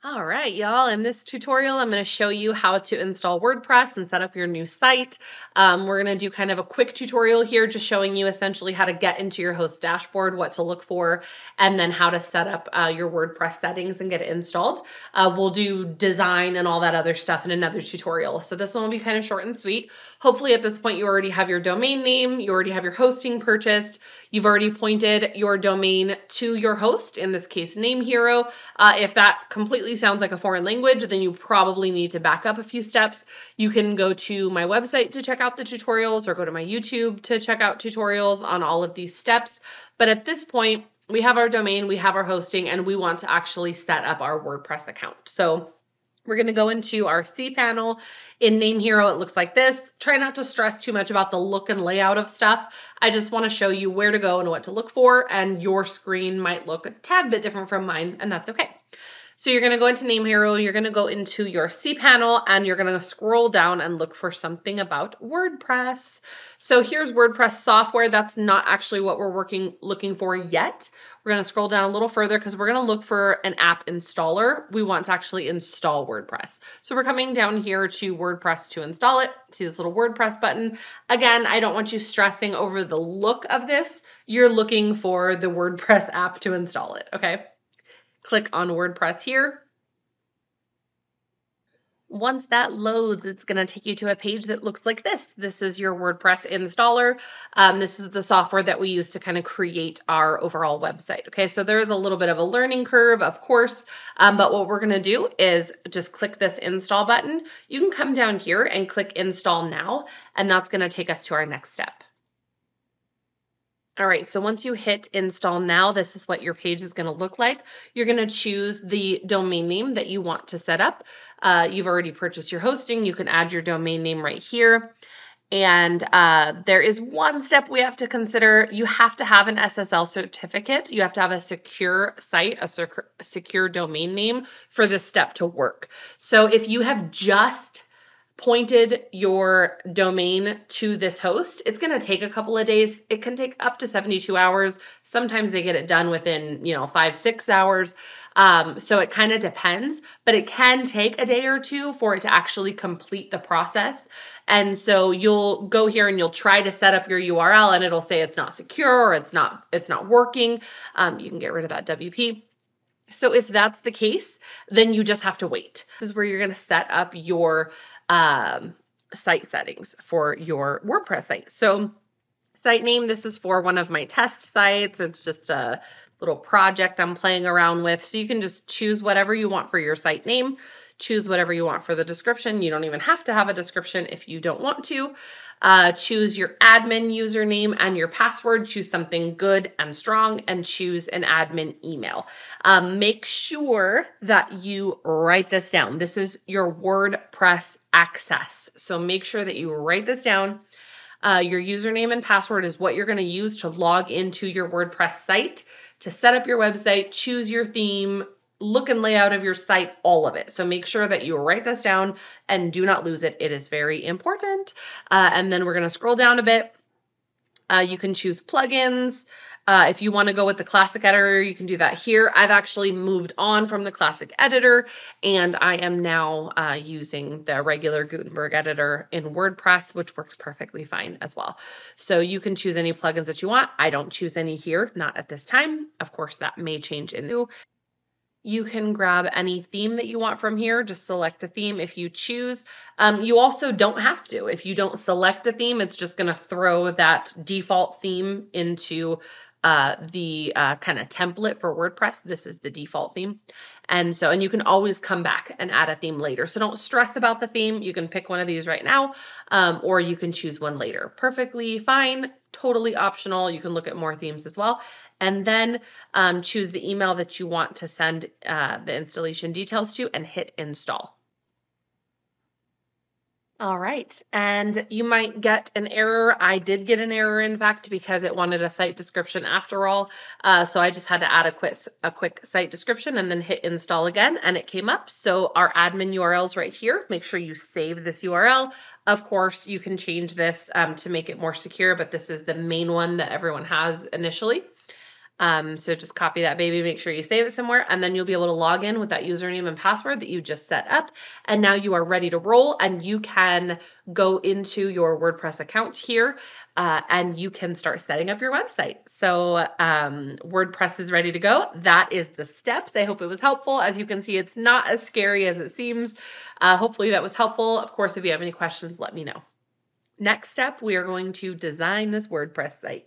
All right, y'all. In this tutorial, I'm going to show you how to install WordPress and set up your new site. We're going to do kind of a quick tutorial here, just showing you essentially how to get into your host dashboard, what to look for, and then how to set up your WordPress settings and get it installed. We'll do design and all that other stuff in another tutorial. So this one will be kind of short and sweet. Hopefully at this point you already have your domain name, you already have your hosting purchased, you've already pointed your domain to your host, in this case, Name Hero. If that completely sounds like a foreign language, then you probably need to back up a few steps. You can go to my website to check out the tutorials or go to my YouTube to check out tutorials on all of these steps. But at this point, we have our domain, we have our hosting, and we want to actually set up our WordPress account. So we're going to go into our cPanel. In Name Hero, it looks like this. Try not to stress too much about the look and layout of stuff. I just want to show you where to go and what to look for, and your screen might look a tad bit different from mine, and that's okay. So you're going to go into Name Hero, you're going to go into your cPanel, and you're going to scroll down and look for something about WordPress. So here's WordPress software. That's not actually what we're looking for yet. We're going to scroll down a little further because we're going to look for an app installer. We want to actually install WordPress. So we're coming down here to WordPress to install it. See this little WordPress button. Again, I don't want you stressing over the look of this. You're looking for the WordPress app to install it, okay? Click on WordPress here. Once that loads, it's going to take you to a page that looks like this. This is your WordPress installer. This is the software that we use to kind of create our overall website. Okay, so there is a little bit of a learning curve, of course, but what we're going to do is just click this install button. You can come down here and click install now, and that's going to take us to our next step. All right, so once you hit install now, this is what your page is going to look like. You're going to choose the domain name that you want to set up. You've already purchased your hosting. You can add your domain name right here. And there is one step we have to consider. You have to have an SSL certificate. You have to have a secure site, a secure domain name for this step to work. So if you have just pointed your domain to this host, it's going to take a couple of days. It can take up to 72 hours. Sometimes they get it done within, 5-6 hours. So it kind of depends, but it can take a day or two for it to actually complete the process. And so you'll go here and you'll try to set up your URL and it'll say it's not secure or it's not working. You can get rid of that WP. So if that's the case, then you just have to wait. This is where you're going to set up your site settings for your WordPress site. So site name, this is for one of my test sites. It's just a little project I'm playing around with. So you can just choose whatever you want for your site name, choose whatever you want for the description. You don't even have to have a description if you don't want to. Choose your admin username and your password. Choose something good and strong and choose an admin email. Make sure that you write this down. This is your WordPress access. So make sure that you write this down. Your username and password is what you're going to use to log into your WordPress site, to set up your website, choose your theme, look and layout of your site, all of it. So make sure that you write this down and do not lose it. It is very important. And then we're going to scroll down a bit. You can choose plugins. If you want to go with the classic editor, you can do that here. I've actually moved on from the classic editor and I am now using the regular Gutenberg editor in WordPress, which works perfectly fine as well. So you can choose any plugins that you want. I don't choose any here, not at this time. Of course, that may change in the You can grab any theme that you want from here. Just select a theme if you choose. You also don't have to. If you don't select a theme, it's just going to throw that default theme into the kind of template for WordPress. This is the default theme. And you can always come back and add a theme later. So don't stress about the theme. You can pick one of these right now, or you can choose one later. Perfectly fine, totally optional. You can look at more themes as well. And then choose the email that you want to send the installation details to and hit install. All right, and you might get an error. I did get an error, in fact, because it wanted a site description after all. So I just had to add a quick site description and then hit install again, and it came up. So our admin URL is right here. Make sure you save this URL. Of course, you can change this to make it more secure, but this is the main one that everyone has initially. So just copy that baby, make sure you save it somewhere, and then you'll be able to log in with that username and password that you just set up. And now you are ready to roll, and you can go into your WordPress account here and you can start setting up your website. So WordPress is ready to go. That is the steps. I hope it was helpful. As you can see, it's not as scary as it seems. Hopefully that was helpful. Of course, if you have any questions, let me know. Next step, we are going to design this WordPress site.